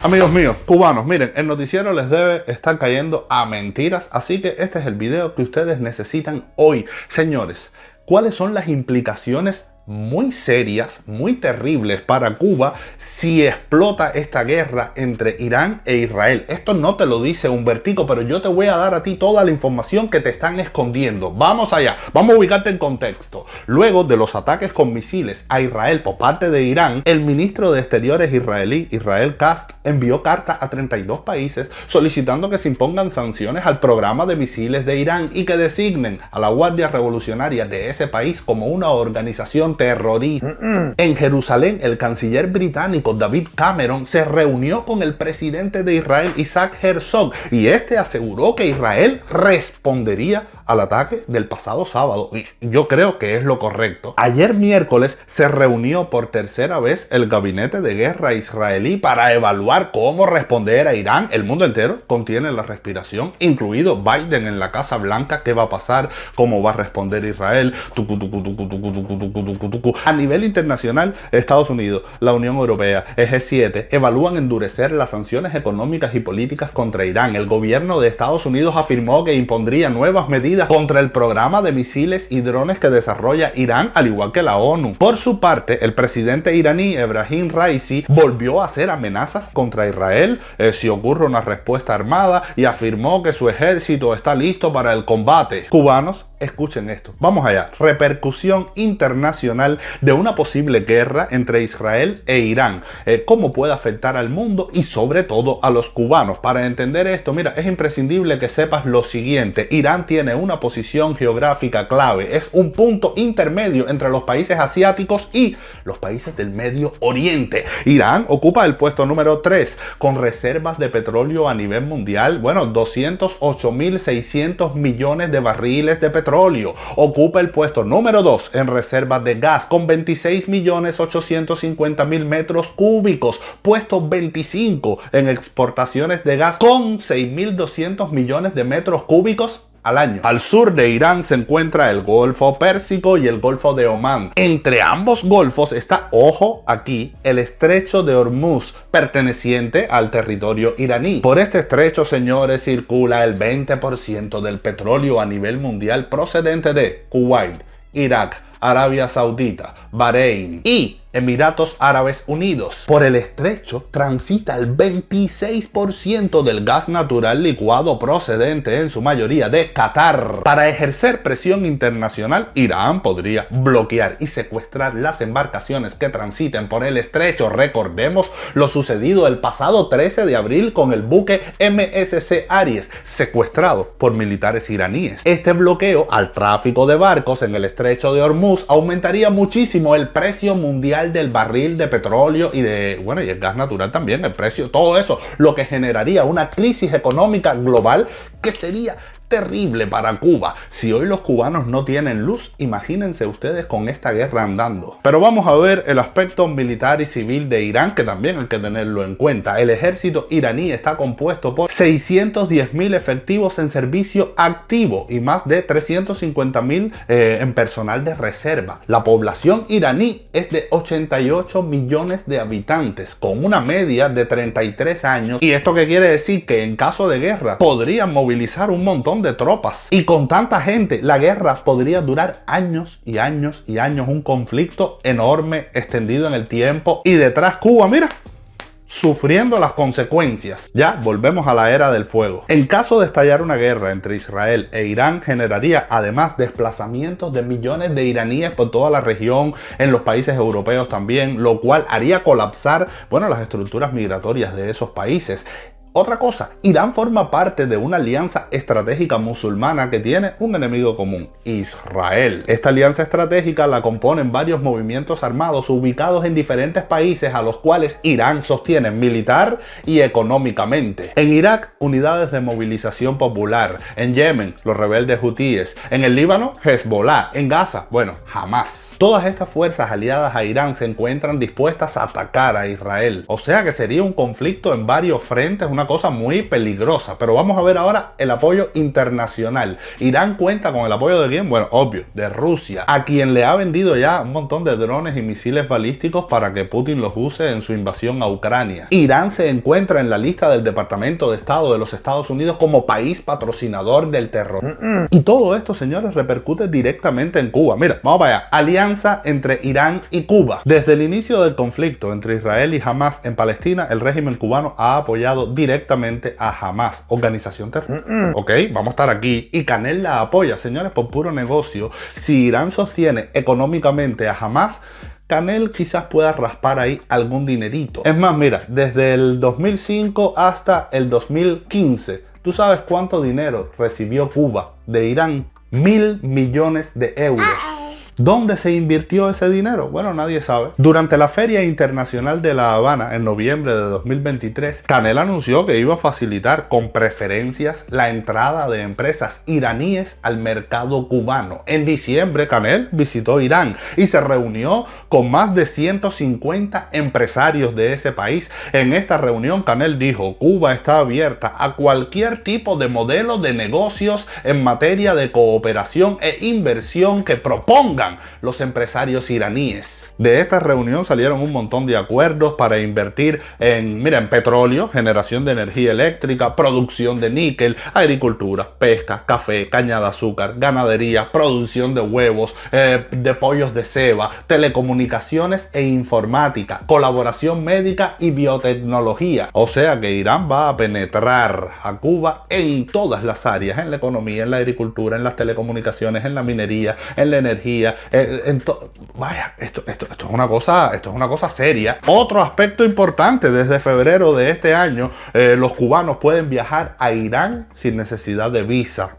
Amigos míos, cubanos, miren, el noticiero les debe estar cayendo a mentiras, así que este es el video que ustedes necesitan hoy. Señores, ¿cuáles son las implicaciones muy serias, muy terribles para Cuba si explota esta guerra entre Irán e Israel? Esto no te lo dice Humbertico, pero yo te voy a dar a ti toda la información que te están escondiendo. Vamos allá, vamos a ubicarte en contexto. Luego de los ataques con misiles a Israel por parte de Irán, el ministro de Exteriores israelí, Israel Katz, envió carta a 32 países solicitando que se impongan sanciones al programa de misiles de Irán y que designen a la Guardia Revolucionaria de ese país como una organización terrorista. En Jerusalén, el canciller británico David Cameron se reunió con el presidente de Israel, Isaac Herzog, y este aseguró que Israel respondería al ataque del pasado sábado. Y yo creo que es lo correcto. Ayer miércoles se reunió por tercera vez el gabinete de guerra israelí para evaluar cómo responder a Irán. El mundo entero contiene la respiración, incluido Biden en la Casa Blanca. ¿Qué va a pasar? ¿Cómo va a responder Israel? A nivel internacional, Estados Unidos, la Unión Europea, el G7 evalúan endurecer las sanciones económicas y políticas contra Irán. El gobierno de Estados Unidos afirmó que impondría nuevas medidas contra el programa de misiles y drones que desarrolla Irán, al igual que la ONU. Por su parte, el presidente iraní Ebrahim Raisi volvió a hacer amenazas contra Israel si ocurre una respuesta armada y afirmó que su ejército está listo para el combate. Cubanos, escuchen esto. Vamos allá. Repercusión internacional de una posible guerra entre Israel e Irán. ¿Cómo puede afectar al mundo y sobre todo a los cubanos? Para entender esto, mira, es imprescindible que sepas lo siguiente. Irán tiene una posición geográfica clave. Es un punto intermedio entre los países asiáticos y los países del Medio Oriente. Irán ocupa el puesto número 3 con reservas de petróleo a nivel mundial. Bueno, 208.600 millones de barriles de petróleo. Ocupa el puesto número 2 en reservas de gas con 26.850.000 metros cúbicos. Puesto 25 en exportaciones de gas con 6.200 millones de metros cúbicos al año. Al sur de Irán se encuentra el Golfo Pérsico y el Golfo de Omán. Entre ambos golfos está, ojo aquí, el Estrecho de Hormuz, perteneciente al territorio iraní. Por este estrecho, señores, circula el 20% del petróleo a nivel mundial procedente de Kuwait, Irak, Arabia Saudita, Bahrein y Emiratos Árabes Unidos. Por el estrecho transita el 26% del gas natural licuado procedente en su mayoría de Qatar. Para ejercer presión internacional, Irán podría bloquear y secuestrar las embarcaciones que transiten por el estrecho. Recordemos lo sucedido el pasado 13 de abril con el buque MSC Aries, secuestrado por militares iraníes. Este bloqueo al tráfico de barcos en el estrecho de Hormuz aumentaría muchísimo el precio mundial del barril de petróleo y el gas natural también, el precio, todo eso, lo que generaría una crisis económica global que sería terrible para Cuba. Si hoy los cubanos no tienen luz, imagínense ustedes con esta guerra andando. Pero vamos a ver el aspecto militar y civil de Irán, que también hay que tenerlo en cuenta. El ejército iraní está compuesto por 610.000 efectivos en servicio activo y más de 350.000 en personal de reserva. La población iraní es de 88 millones de habitantes, con una media de 33 años. ¿Y esto qué quiere decir? Que en caso de guerra podrían movilizar un montón de tropas. Y con tanta gente, la guerra podría durar años y años y años. Un conflicto enorme, extendido en el tiempo. Y detrás Cuba, mira, sufriendo las consecuencias. Ya volvemos a la era del fuego. En caso de estallar una guerra entre Israel e Irán, generaría además desplazamientos de millones de iraníes por toda la región, en los países europeos también, lo cual haría colapsar, las estructuras migratorias de esos países. Otra cosa, Irán forma parte de una alianza estratégica musulmana que tiene un enemigo común, Israel. Esta alianza estratégica la componen varios movimientos armados ubicados en diferentes países a los cuales Irán sostiene militar y económicamente. En Irak, unidades de movilización popular. En Yemen, los rebeldes hutíes. En el Líbano, Hezbollah. En Gaza, Hamás. Todas estas fuerzas aliadas a Irán se encuentran dispuestas a atacar a Israel. O sea que sería un conflicto en varios frentes, una una cosa muy peligrosa. Pero vamos a ver ahora el apoyo internacional. Irán cuenta con el apoyo de ¿quién? Bueno, obvio, de Rusia, a quien le ha vendido ya un montón de drones y misiles balísticos para que Putin los use en su invasión a Ucrania. Irán se encuentra en la lista del Departamento de Estado de los Estados Unidos como país patrocinador del terror. Y todo esto, señores, repercute directamente en Cuba. Mira, vamos para allá. Alianza entre Irán y Cuba. Desde el inicio del conflicto entre Israel y Hamas en Palestina, el régimen cubano ha apoyado directamente a Hamas, organización terrorista. Ok, vamos a estar aquí. Y Canel la apoya, señores, por puro negocio. Si Irán sostiene económicamente a Hamas, Canel quizás pueda raspar ahí algún dinerito. Es más, mira, desde el 2005 hasta el 2015, ¿tú sabes cuánto dinero recibió Cuba de Irán? 1.000 millones de euros. ¿Dónde se invirtió ese dinero? Bueno, nadie sabe. Durante la Feria Internacional de La Habana, en noviembre de 2023, Canel anunció que iba a facilitar con preferencias la entrada de empresas iraníes al mercado cubano. En diciembre, Canel visitó Irán y se reunió con más de 150 empresarios de ese país. En esta reunión, Canel dijo: Cuba está abierta a cualquier tipo de modelo de negocios en materia de cooperación e inversión que proponga los empresarios iraníes. De esta reunión salieron un montón de acuerdos para invertir en petróleo, generación de energía eléctrica, producción de níquel, agricultura, pesca, café, caña de azúcar, ganadería, producción de huevos, de pollos de ceba, telecomunicaciones e informática, colaboración médica y biotecnología. O sea que Irán va a penetrar a Cuba en todas las áreas, en la economía, en la agricultura, en las telecomunicaciones, en la minería, en la energía. Vaya, esto es una cosa seria. Otro aspecto importante: desde febrero de este año, los cubanos pueden viajar a Irán sin necesidad de visa.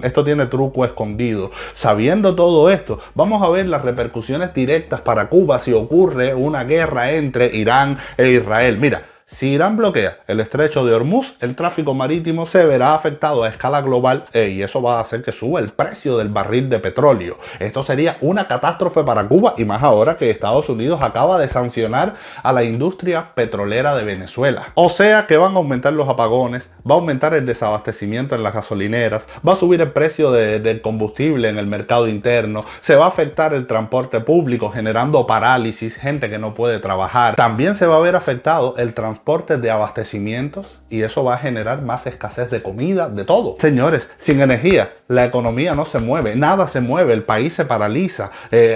Esto tiene truco escondido. Sabiendo todo esto, vamos a ver las repercusiones directas para Cuba si ocurre una guerra entre Irán e Israel. Mira, si Irán bloquea el estrecho de Hormuz, el tráfico marítimo se verá afectado a escala global y eso va a hacer que suba el precio del barril de petróleo. Esto sería una catástrofe para Cuba, y más ahora que Estados Unidos acaba de sancionar a la industria petrolera de Venezuela. O sea que van a aumentar los apagones, va a aumentar el desabastecimiento en las gasolineras, va a subir el precio del combustible en el mercado interno, se va a afectar el transporte público generando parálisis, gente que no puede trabajar. También se va a ver afectado el transporte de abastecimientos y eso va a generar más escasez de comida, de todo. Señores, sin energía la economía no se mueve, nada se mueve, el país se paraliza,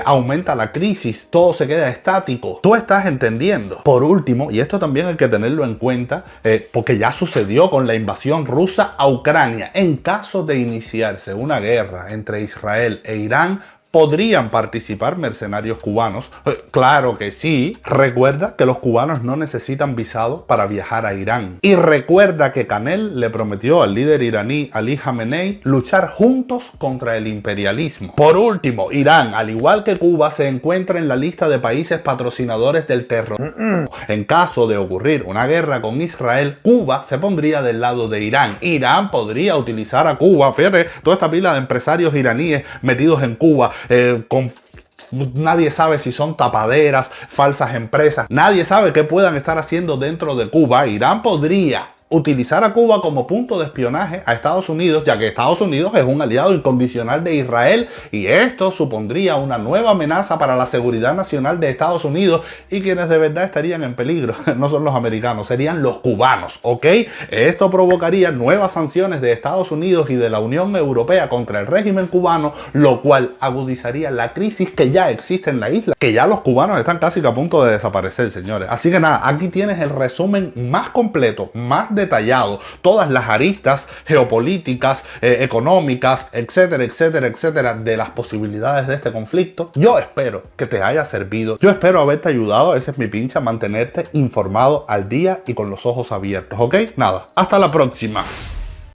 aumenta la crisis, todo se queda estático. Tú estás entendiendo. Por último, y esto también hay que tenerlo en cuenta, porque ya sucedió con la invasión rusa a Ucrania, en caso de iniciarse una guerra entre Israel e Irán, ¿podrían participar mercenarios cubanos? Claro que sí. Recuerda que los cubanos no necesitan visado para viajar a Irán. Y recuerda que Canel le prometió al líder iraní Ali Khamenei luchar juntos contra el imperialismo. Por último, Irán, al igual que Cuba, se encuentra en la lista de países patrocinadores del terror. En caso de ocurrir una guerra con Israel, Cuba se pondría del lado de Irán. Irán podría utilizar a Cuba. Fíjate, toda esta pila de empresarios iraníes metidos en Cuba, nadie sabe si son tapaderas, falsas empresas, nadie sabe qué puedan estar haciendo dentro de Cuba. Irán podría utilizar a Cuba como punto de espionaje a Estados Unidos, ya que Estados Unidos es un aliado incondicional de Israel y esto supondría una nueva amenaza para la seguridad nacional de Estados Unidos, y quienes de verdad estarían en peligro no son los americanos, serían los cubanos, ¿ok? Esto provocaría nuevas sanciones de Estados Unidos y de la Unión Europea contra el régimen cubano, lo cual agudizaría la crisis que ya existe en la isla, que ya los cubanos están casi que a punto de desaparecer, señores. Así que nada, aquí tienes el resumen más completo, más detallado, todas las aristas geopolíticas, económicas, etcétera, etcétera, etcétera, de las posibilidades de este conflicto. Yo espero que te haya servido, yo espero haberte ayudado, ese es mi pinche, a mantenerte informado al día y con los ojos abiertos, ¿ok? Nada, hasta la próxima.